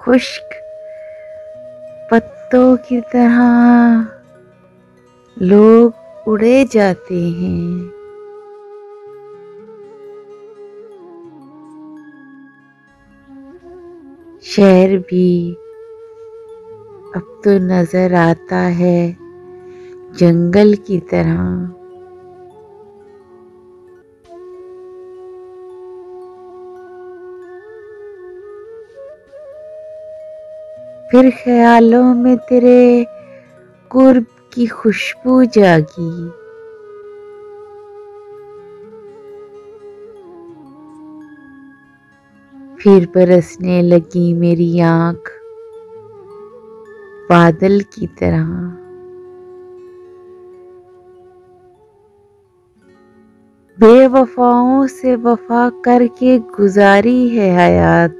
खुश्क पत्तों की तरह लोग उड़े जाते हैं। शहर भी अब तो नजर आता है जंगल की तरह। फिर ख्यालों में तेरे कुर्ब की खुशबू जागी। फिर बरसने लगी मेरी आँख बादल की तरह। बेवफाओं से वफा करके गुजारी है हयात।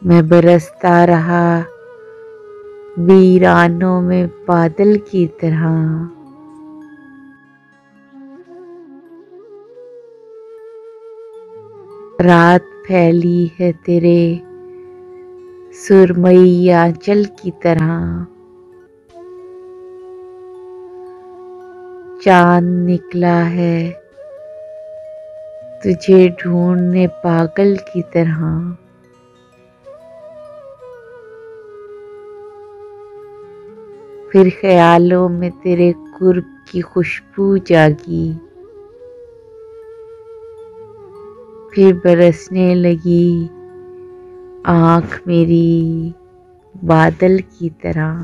मैं बरसता रहा वीरानों में बादल की तरह। रात फैली है तेरे सुरमई आंचल की तरह। चांद निकला है तुझे ढूंढने पागल की तरह। फिर ख्यालों में तेरे कुर्ब की खुशबू जागी। फिर बरसने लगी आँख मेरी बादल की तरह।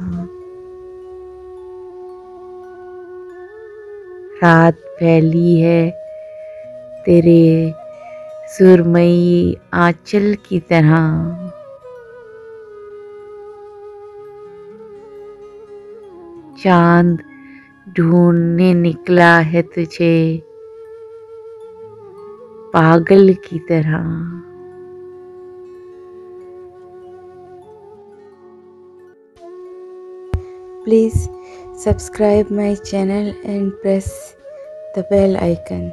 रात फैली है तेरे सुरमई आंचल की तरह। चांद ढूंढने निकला है तुझे पागल की तरह। Please subscribe my channel and press the bell icon.